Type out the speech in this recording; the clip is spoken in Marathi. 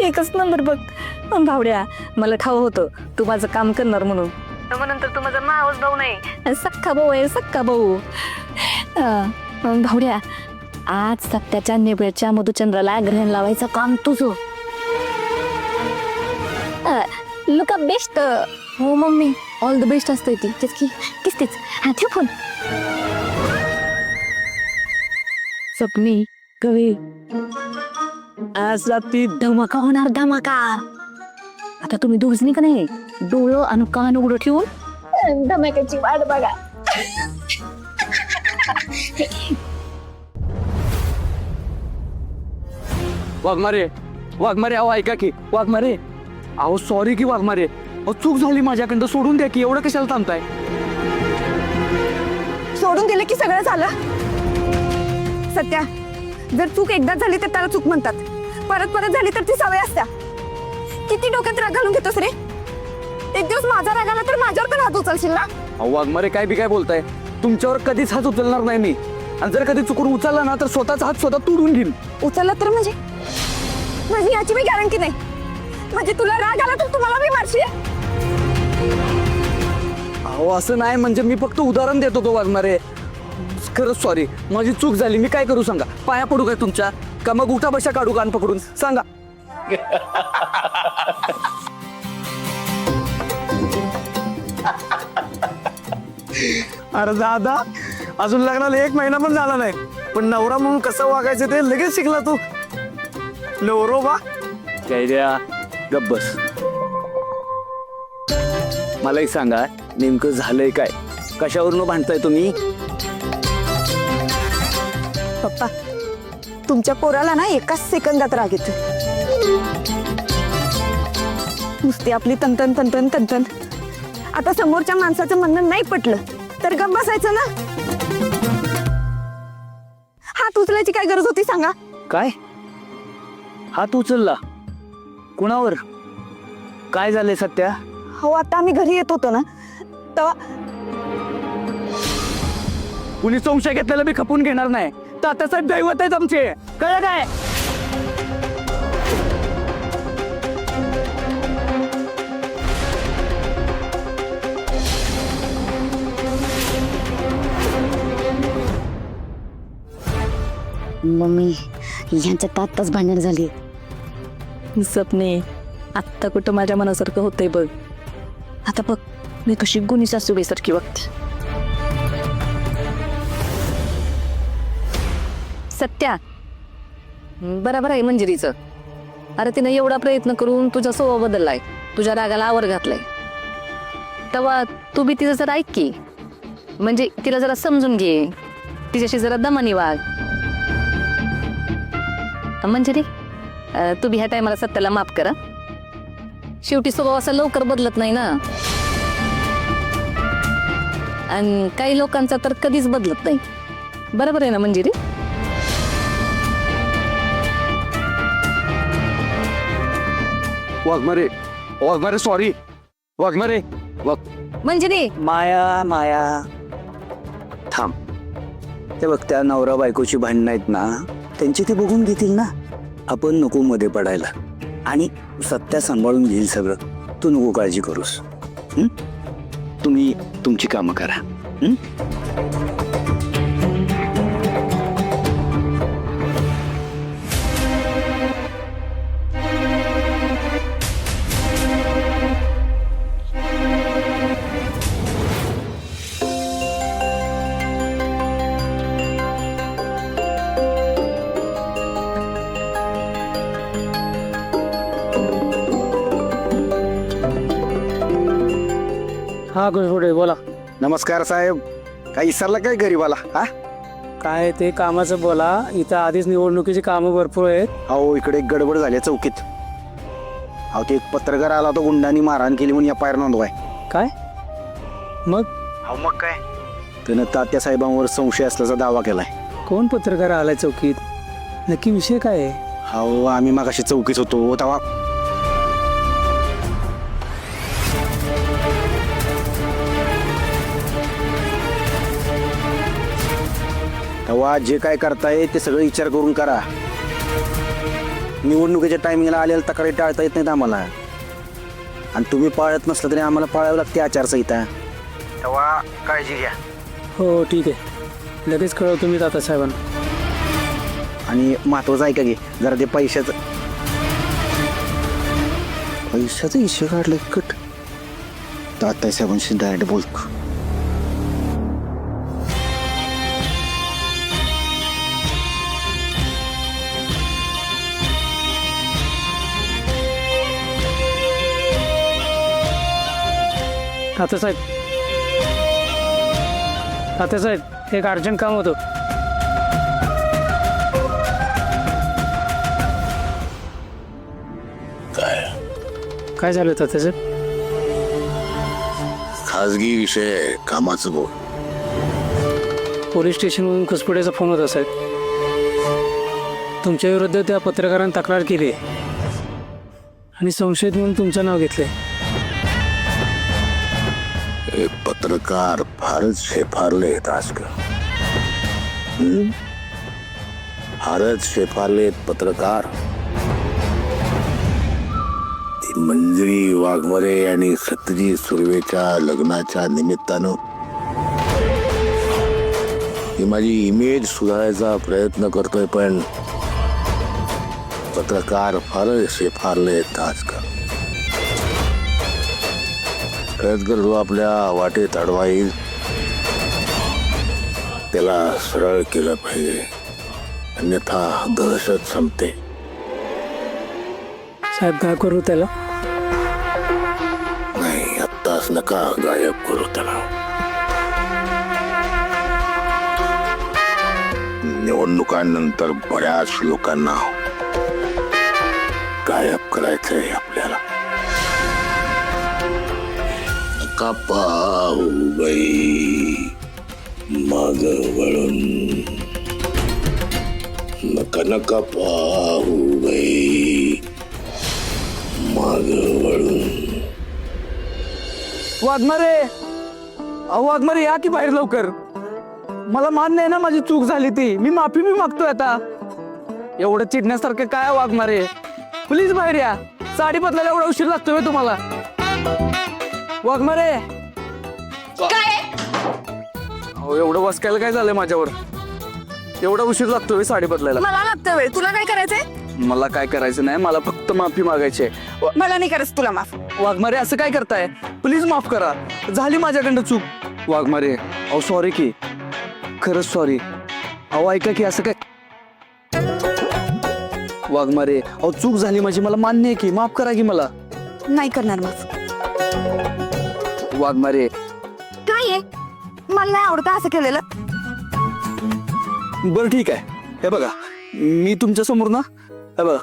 एकच नंबर बघ. भावड्या, मला ठाव होतं तू माझं काम करणार म्हणून. मग नंतर तू माझा मावस भाऊ नाही, सख्खा भाऊ आहे, सख्खा भाऊ. भावड्या, आज सत्याच्या नेबळ्याच्या मधुचंद्राला ग्रहण लावायचं काम तुझं. Look best. हो मम्मी, ऑल द बेस्ट असतंय ती. तेच की, तेच. हा, ठेव फोन. स्वप्नी कवी, आज रात्री धमाका होणार, धमाका. आता तुम्ही दोघजणी का नाही डोळं आणि कान उघडं ठेवून धमाक्याची वाट बघा. वाघमारे, वाघमारे, अहो ऐका की वाघमारे. अहो सॉरी की वाघमारे, अहो चूक झाली माझ्याकडं, सोडून द्या की. एवढं कशाला थांबताय? सोडून दिलं की सगळं झालं. सत्या, जर चूक एकदाच झाली तर त्याला चूक म्हणतात. परत परत झाली तर ती सवय असत्या. किती डोक्यात राग घालून घेतोस रे? एक दिवस माझा राग आला तर माझ्यावर पण हात उचलशील ना? अहो वाघमारे, काय बी काय बोलताय? तुमच्यावर कधीच हात उचलणार नाही मी. आणि जर कधी चुकून उचलला ना तर स्वतःचा हात स्वतः तोडून घेईन. उचलला तर म्हणजे याची मी गॅरंटी नाही. म्हणजे तुला राग आला तर तुम्हाला मी मारशील? अहो असं नाही, म्हणजे मी फक्त उदाहरण देतो तो वाघमारे. खरंच सॉरी, माझी चूक झाली. मी काय करू सांगा? पाया पडू काय तुमच्या? का मग उठा बशा काढू कान पकडून? सांगा. अरे दादा, अजून लग्नाला 1 महिना पण झाला नाही, पण नवरा म्हणून कसं वागायचं ते लगेच शिकला तू. नवरो बा. काय द्या, गप्प बस. मलाही सांगा, नेमकं झालंय काय? कशावरून भांडताय तुम्ही? पप्पा, तुमच्या पोराला ना एकाच सेकंदात राग येतो. नुसती आपली तंतन तंतन तंतन. आता समोरच्या माणसाचं म्हणणं नाही पटलं तर गप्प बसायचं ना. हात उचलायची काय गरज होती सांगा? काय? हात उचलला? कुणावर? काय झालंय सत्या? हो, आता आम्ही घरी येत होतो ना तेव्हा कुणी संशय घेतलेला मी खपून घेणार नाही. तात्यासाहेब दैवत आहेत आमचे, कळलं काय? मम्मी, यांच्यात आत्ताच भांडण झाली. सपने, आत्ता कुठं माझ्या मनासारखं होतंय बघ. आता बघ, मी कशी गुणी सासूबाईसारखी वागते. सत्या, बरोबर आहे मंजिरीचं. अरे तिनं एवढा प्रयत्न करून तुझा स्वभाव बदललाय, तुझ्या रागाला आवर घातलाय. तेव्हा तू बी तिचं जरा ऐक की. म्हणजे तिला जरा समजून घे, तिच्याशी जरा दमानी वाग. मंजिरी, तू बी ह्या टायमाला सत्याला माफ करा. शेवटी स्वभाव असा लवकर बदलत नाही ना. आणि काही लोकांचा तर कधीच बदलत नाही. बरोबर आहे ना मंजिरी? वाघमारे, वाघमारे सॉरी. वाघमारे, मंजिरी, माया माया थांब. ते बघ, त्या नवरा बायकोची भांडणं आहेत ना, त्यांची ते बघून घेतील ना. आपण नको मध्ये पडायला. आणि सत्या सांभाळून घेईल सगळं. तू नको काळजी करूस. तुम्ही तुमची कामं करा. हा घोडे बोला. नमस्कार साहेब. काय विसरला काय गरीबाला? हा, काय ते कामाचं बोला. इथं आधीच निवडणुकीची कामं भरपूर आहेत. अहो इकडे एक गडबड झाली चौकीत. अहो ते एक पत्रकार आला, तो गुंडांनी मारहाण केली म्हणून FIR नोंदवाय. काय मग? अहो मग काय, त्यानं तात्या साहेबांवर संशय असल्याचा दावा केलाय. कोण पत्रकार आलाय चौकीत? नक्की विषय काय आहे? अहो आम्ही मगाशी चौकीत होतो तेव्हा तेव्हा जे काय करताय ते सगळं विचार करून करा. निवडणुकीच्या टायमिंगला आलेल्या तक्रारी टाळता येत नाहीत आम्हाला. आणि तुम्ही पाळत नसलं तरी आम्हाला पाळावं लागते आचारसंहिता. तेव्हा काळजी घ्या. हो ठीक आहे, लगेच कळवतो मी तात्यासाहेबांना. आणि महत्वाचं आहे का घे जरा ते पैशाचं इश्यू काढलं कट. तात्यासाहेबांशी डायरेक्ट बोलतो. तात्यासाहेब, तात्यासाहेब, एक अर्जंट काम होतं. काय झालं तात्यासाहेब? खाजगी विषय कामाचं बोल. पोलीस स्टेशनमधून कुसपुड्याचा फोन होता साहेब. तुमच्या विरुद्ध त्या पत्रकारांनी तक्रार केली आणि संशयित म्हणून तुमचं नाव घेतलंय. हे पत्रकार फारच शेफारलेत आजकाल. फारच शेफारलेत पत्रकार. ती मंजिरी वाघमारे आणि सत्यजित सुर्वेच्या लग्नाच्या निमित्तानं ही माझी इमेज सुधारायचा प्रयत्न करतोय, पण पत्रकार फारच शेफारलेत आजकाल. खरंच जर जो आपल्या वाटेत अडवा येईल त्याला सरळ केलं पाहिजे, अन्यथा दहशत संपते. साहेब काय करू त्याला? नाही, आत्ताच नका गायब करू त्याला. निवडणुकांनंतर बऱ्याच लोकांना गायब करायचंय आपल्याला. नका पाहू बाई माग वळून, नका नका पाहू बाई माग वळून. वाघमारे, अहो वाघमारे या की बाहेर लवकर. मला मान्य आहे ना माझी चूक झाली ती, मी माफी मी मागतोय आता. एवढं चिडण्यासारखं काय वाघमारे, प्लीज बाहेर या. साडी बदलायला एवढा उशीर लागतोय तुम्हाला. वाघमारे काय अहो एवढं वसकायला काय झालंय माझ्यावर? एवढा उशीर लागतोय साडी बदलायला. मला लागतं वेळ, तुला काय करायचंय? मला काय करायचं नाही, मला फक्त माफी मागायची आहे. मला नाही करायचं तुला माफ. वाघमारे असं काय करताय? प्लीज माफ करा, झाली माझ्याकडनं चूक. वाघमारे अहो सॉरी की, खरंच सॉरी. अहो ऐका की, असं काय वाघमारे, अहो चूक झाली माझी, मला मान्य आहे की, माफ करा की मला. नाही करणार माफ. वाघमारे काय आहे? मला नाही आवडत असं केलेलं. बरं ठीक आहे, हे बघा मी तुमच्या समोर ना, हे बघा